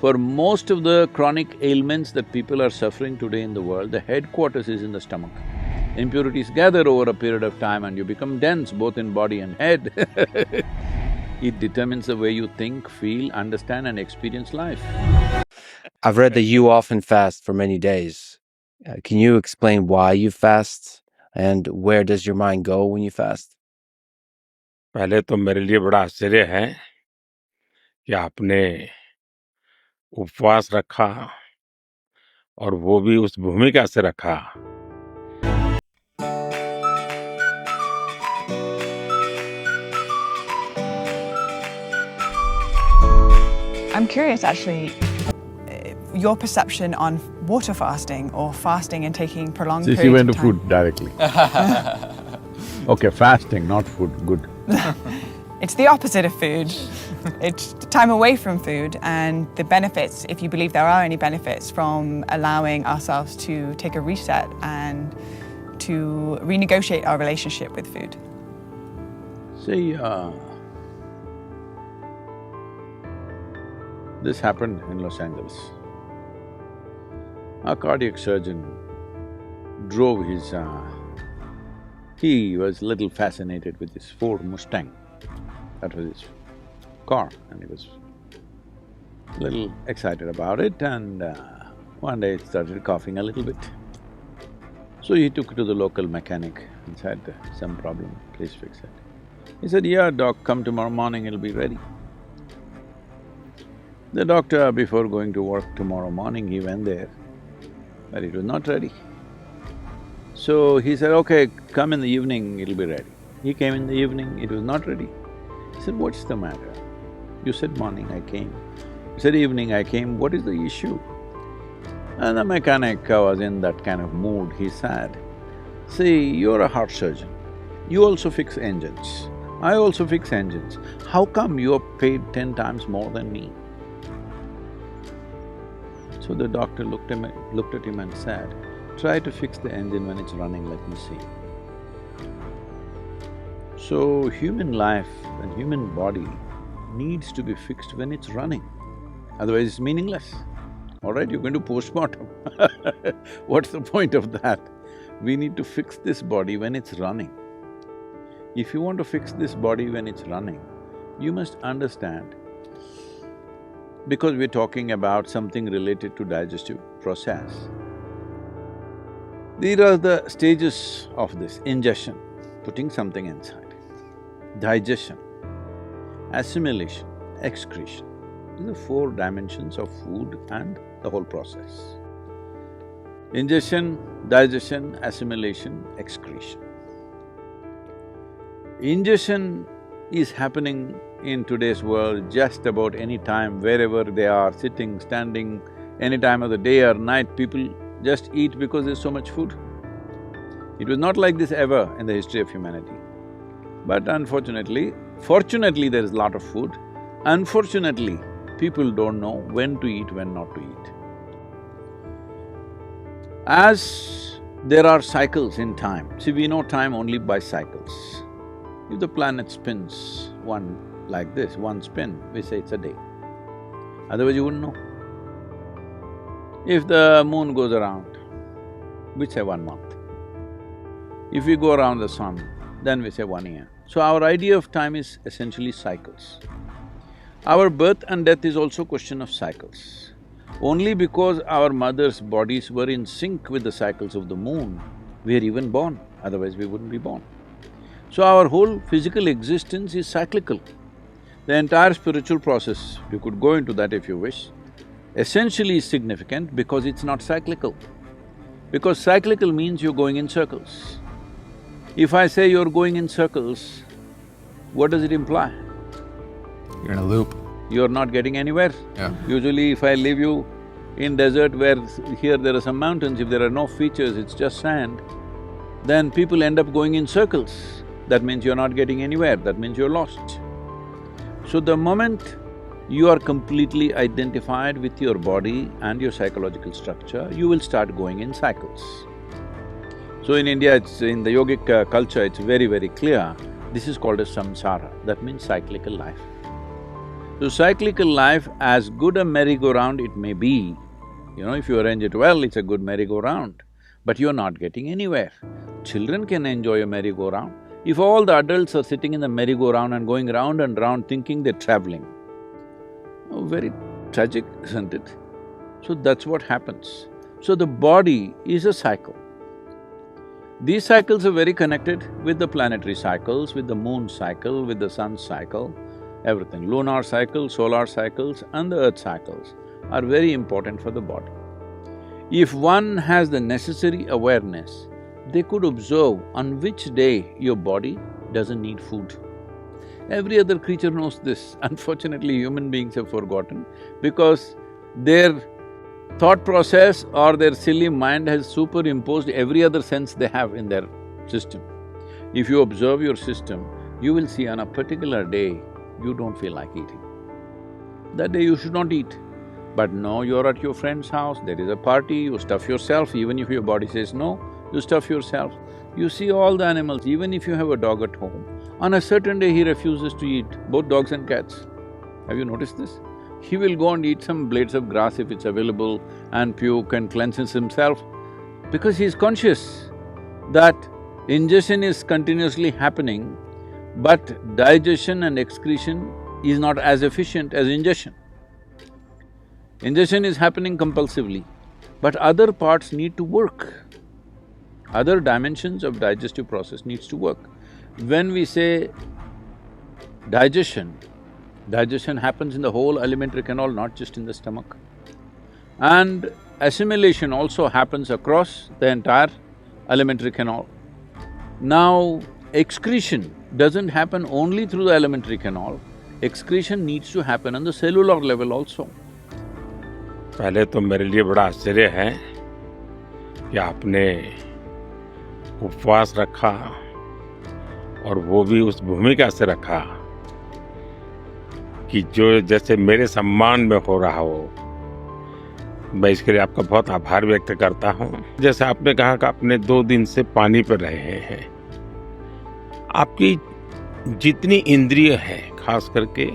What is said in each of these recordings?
For most of the chronic ailments that people are suffering today in the world, the headquarters is in the stomach. Impurities gather over a period of time and you become dense both in body and head. It determines the way you think, feel, understand and experience life. I've read that you often fast for many days. Can you explain why you fast and where does your mind go when you fast? पहले तो मेरे लिए बड़ा आश्चर्य है कि आपने उपवास रखा और वो भी उस भूमिका से रखा। I'm curious actually, your perception on water fasting or fasting and taking prolonged See, periods she went of to time. food directly. Okay, fasting, not food, good. It's the opposite of food. It's time away from food and the benefits, if you believe there are any benefits from allowing ourselves to take a reset and to renegotiate our relationship with food. See, this happened in Los Angeles. A cardiac surgeon drove his… he was little fascinated with his Ford Mustang. That was his car and he was little excited about it and one day it started coughing a little bit. So he took it to the local mechanic and said, some problem, please fix it. He said, yeah, doc, come tomorrow morning, it'll be ready. The doctor, before going to work tomorrow morning, he went there, but it was not ready. So he said, okay, come in the evening, it'll be ready. He came in the evening, it was not ready. He said, what's the matter? You said morning, I came. You said evening, I came, what is the issue? And the mechanic was in that kind of mood, he said, see, you're a heart surgeon, you also fix engines, I also fix engines, how come you're paid 10 times more than me? So the doctor looked at him and said, try to fix the engine when it's running, let me see. So human life and human body needs to be fixed when it's running, otherwise it's meaningless. All right, you're going to postmortem what's the point of that? We need to fix this body when it's running. If you want to fix this body when it's running, you must understand, because we're talking about something related to digestive process, these are the stages of this: ingestion, putting something inside; digestion, assimilation, excretion. These are four dimensions of food and the whole process. Ingestion, digestion, assimilation, excretion. Ingestion is happening in today's world just about any time, wherever they are, sitting, standing, any time of the day or night, people just eat because there's so much food. It was not like this ever in the history of humanity. But unfortunately, fortunately there is a lot of food. Unfortunately, people don't know when to eat, when not to eat. As there are cycles in time, see, we know time only by cycles. If the planet spins one like this, one spin, we say it's a day. Otherwise you wouldn't know. If the moon goes around, we say 1 month. If we go around the sun, then we say 1 year. So our idea of time is essentially cycles. Our birth and death is also a question of cycles. Only because our mothers' bodies were in sync with the cycles of the moon, we are even born, otherwise we wouldn't be born. So our whole physical existence is cyclical. The entire spiritual process, you could go into that if you wish, essentially is significant because it's not cyclical. Because cyclical means you're going in circles. If I say you're going in circles, what does it imply? You're in a loop. You're not getting anywhere. Yeah. Usually if I leave you in desert where here there are some mountains, if there are no features, it's just sand, then people end up going in circles. That means you're not getting anywhere, that means you're lost. So the moment you are completely identified with your body and your psychological structure, you will start going in cycles. So in India, in the yogic culture, it's very, very clear, this is called as samsara, that means cyclical life. So cyclical life, as good a merry-go-round it may be, if you arrange it well, it's a good merry-go-round, but you're not getting anywhere. Children can enjoy a merry-go-round. If all the adults are sitting in the merry-go-round and going round and round thinking they're traveling, very tragic, isn't it? So that's what happens. So the body is a cycle. These cycles are very connected with the planetary cycles, with the moon cycle, with the sun cycle, everything. Lunar cycles, solar cycles and the earth cycles are very important for the body. If one has the necessary awareness, they could observe on which day your body doesn't need food. Every other creature knows this. Unfortunately, human beings have forgotten because their thought process or their silly mind has superimposed every other sense they have in their system. If you observe your system, you will see on a particular day, you don't feel like eating. That day you should not eat. But no, you're at your friend's house, there is a party, you stuff yourself, even if your body says no, you stuff yourself. You see all the animals, even if you have a dog at home, on a certain day he refuses to eat, both dogs and cats. Have you noticed this? He will go and eat some blades of grass if it's available and puke and cleanses himself because he's conscious that ingestion is continuously happening, but digestion and excretion is not as efficient as ingestion. Ingestion is happening compulsively, but other parts need to work. Other dimensions of digestive process needs to work. When we say digestion, digestion happens in the whole alimentary canal, not just in the stomach. And assimilation also happens across the entire alimentary canal. Now, excretion doesn't happen only through the alimentary canal, excretion needs to happen on the cellular level also. पहले तो मेरे लिए बड़ा आश्चर्य है कि आपने उपवास रखा और वो भी उस भूमिका से रखा कि जो जैसे मेरे सम्मान में हो रहा हो। मैं इसके लिए आपका बहुत आभार व्यक्त करता हूँ। जैसे आपने कहा कि आपने 2 दिन से पानी पर रहे हैं, आपकी जितनी इंद्रिय है, खास करके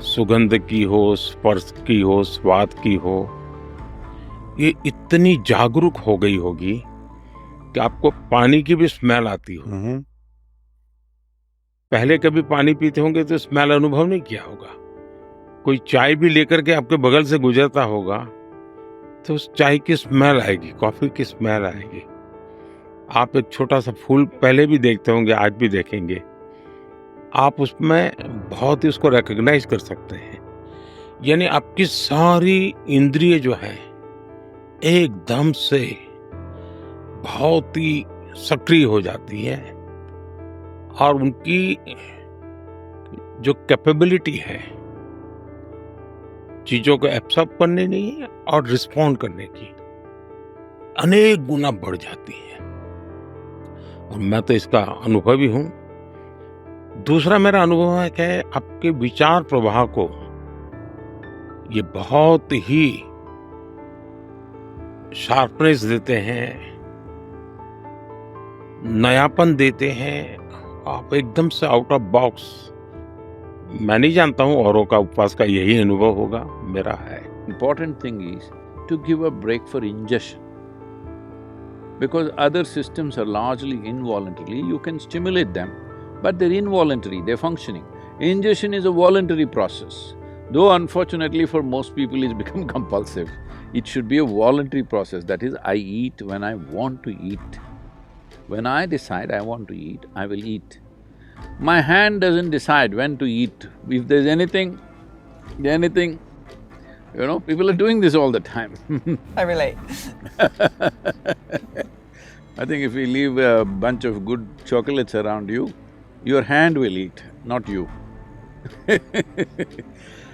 सुगंध की हो, स्पर्श की हो, स्वाद की हो, ये इतनी जागरूक हो गई होगी कि आपको पानी की भी स्मेल आती हो। पहले कभी पानी पीते होंगे तो स्मेल अनुभव नहीं किया होगा। कोई चाय भी लेकर के आपके बगल से गुजरता होगा तो उस चाय की स्मेल आएगी, कॉफी की स्मेल आएगी। आप एक छोटा सा फूल पहले भी देखते होंगे, आज भी देखेंगे, आप उसमें बहुत ही उसको रिकॉग्नाइज कर सकते हैं। यानी आपकी सारी इंद्रिय जो है एकदम से बहुत ही सक्रिय हो जाती है और उनकी जो कैपेबिलिटी है चीजों को एब्सॉर्ब करने की और रिस्पॉन्ड करने की अनेक गुना बढ़ जाती है और मैं तो इसका अनुभवी हूं। दूसरा मेरा अनुभव है कि आपके विचार प्रवाह को ये बहुत ही शार्पनेस देते हैं, नयापन देते हैं। आप एकदम से आउट ऑफ बॉक्स। मैं नहीं जानता हूं औरों का उपवास का यही अनुभव होगा, मेरा है। Important thing is to give a break for ingestion. Because other systems are largely involuntary, you can stimulate them, but they're involuntary, they're functioning. Ingestion is a voluntary process. Though unfortunately for most people it's become compulsive, it should be a voluntary process. That is, I eat when I want to eat. When I decide I want to eat, I will eat. My hand doesn't decide when to eat. If there's anything, people are doing this all the time. I relate. I think if we leave a bunch of good chocolates around you, your hand will eat, not you.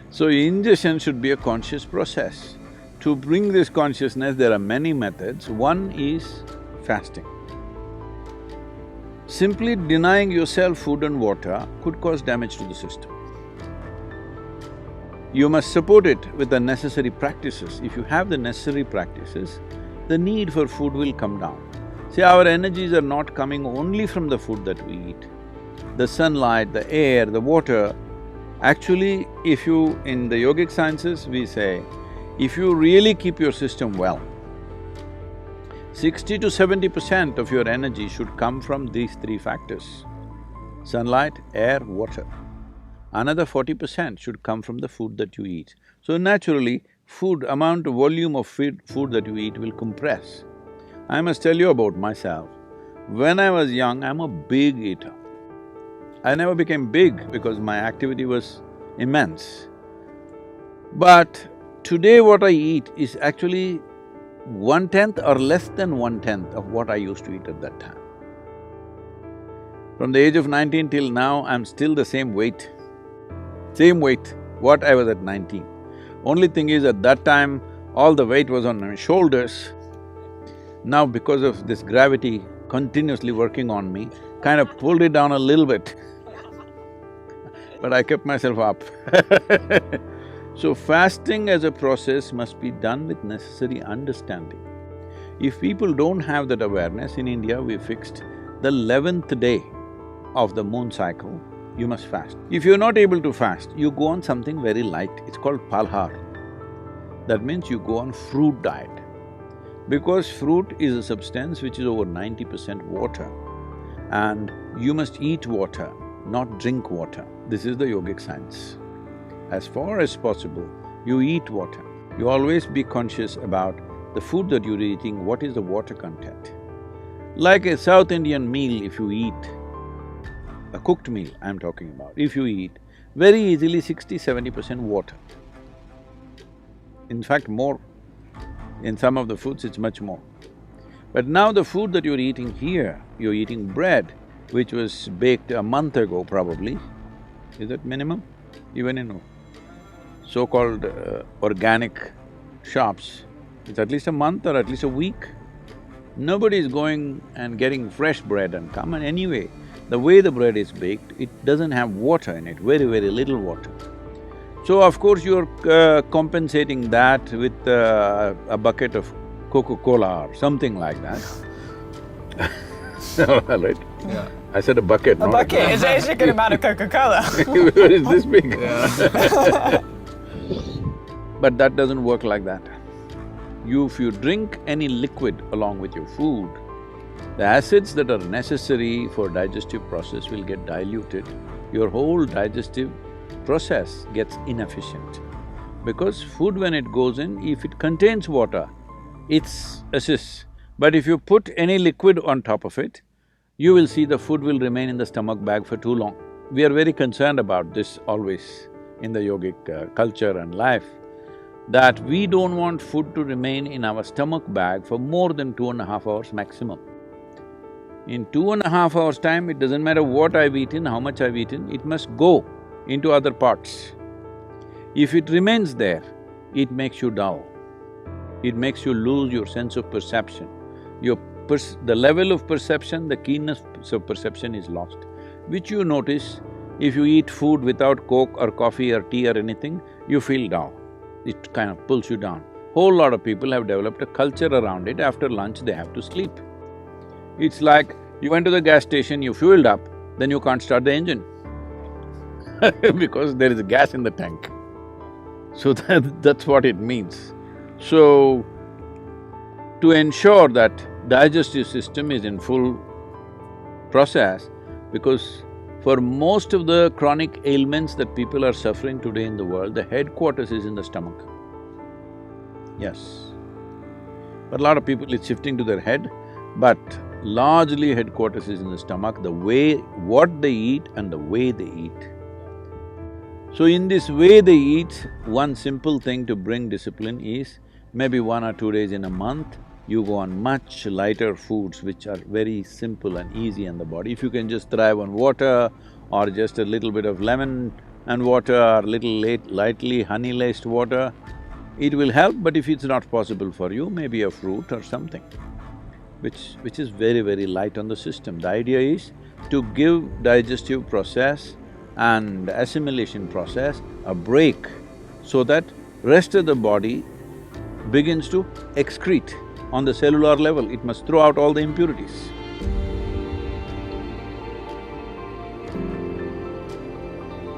So ingestion should be a conscious process. To bring this consciousness, there are many methods. One is fasting. Simply denying yourself food and water could cause damage to the system. You must support it with the necessary practices. If you have the necessary practices, the need for food will come down. See, our energies are not coming only from the food that we eat. The sunlight, the air, the water, Actually, if you… in the yogic sciences, we say, if you really keep your system well, 60 to 70% of your energy should come from these three factors: sunlight, air, water. Another 40% should come from the food that you eat. So naturally, amount of volume of food that you eat will compress. I must tell you about myself. When I was young, I'm a big eater. I never became big because my activity was immense. But today what I eat is actually 1/10 or less than 1/10 of what I used to eat at that time. From the age of 19 till now, I'm still the same weight what I was at 19. Only thing is, at that time, all the weight was on my shoulders. Now because of this gravity continuously working on me, kind of pulled it down a little bit. But I kept myself up. So fasting as a process must be done with necessary understanding. If people don't have that awareness, in India we fixed the 11th day of the moon cycle, you must fast. If you're not able to fast, you go on something very light, it's called palhar. That means you go on fruit diet. Because fruit is a substance which is over 90% water, and you must eat water, not drink water. This is the yogic science. As far as possible, you eat water. You always be conscious about the food that you're eating, what is the water content. Like a South Indian meal, if you eat, a cooked meal I'm talking about, if you eat, very easily 60–70% water. In fact, more. In some of the foods, it's much more. But now the food that you're eating here, you're eating bread, which was baked a month ago probably. Is that minimum? Even in so-called organic shops, it's at least a month or at least a week. Nobody is going and getting fresh bread and come, and anyway, the way the bread is baked, it doesn't have water in it, very, very little water. So of course you're compensating that with a bucket of Coca-Cola or something like that. Right? Yeah. I said a bucket, A not bucket is a good amount of Coca-Cola. Where is this big? Yeah. But that doesn't work like that. If you drink any liquid along with your food, the acids that are necessary for digestive process will get diluted. Your whole digestive process gets inefficient. Because food, when it goes in, if it contains water, it assists. But if you put any liquid on top of it, you will see the food will remain in the stomach bag for too long. We are very concerned about this always in the yogic culture and life, that we don't want food to remain in our stomach bag for more than 2.5 hours maximum. In 2.5 hours' time, it doesn't matter what I've eaten, how much I've eaten, it must go into other parts. If it remains there, it makes you dull. It makes you lose your sense of perception. The level of perception, the keenness of perception is lost, which you notice if you eat food without Coke or coffee or tea or anything, you feel down. It kind of pulls you down. Whole lot of people have developed a culture around it. After lunch, they have to sleep. It's like you went to the gas station, you fueled up, then you can't start the engine because there is gas in the tank. So that's what it means. So, to ensure that digestive system is in full process, because for most of the chronic ailments that people are suffering today in the world, the headquarters is in the stomach. Yes. But a lot of people, it's shifting to their head, but largely headquarters is in the stomach, what they eat and the way they eat. So in this way they eat, one simple thing to bring discipline is, maybe 1 or 2 days in a month, you go on much lighter foods which are very simple and easy on the body. If you can just thrive on water or just a little bit of lemon and water or lightly honey-laced water, it will help. But if it's not possible for you, maybe a fruit or something, which is very, very light on the system. The idea is to give digestive process and assimilation process a break so that rest of the body begins to excrete on the cellular level. It must throw out all the impurities.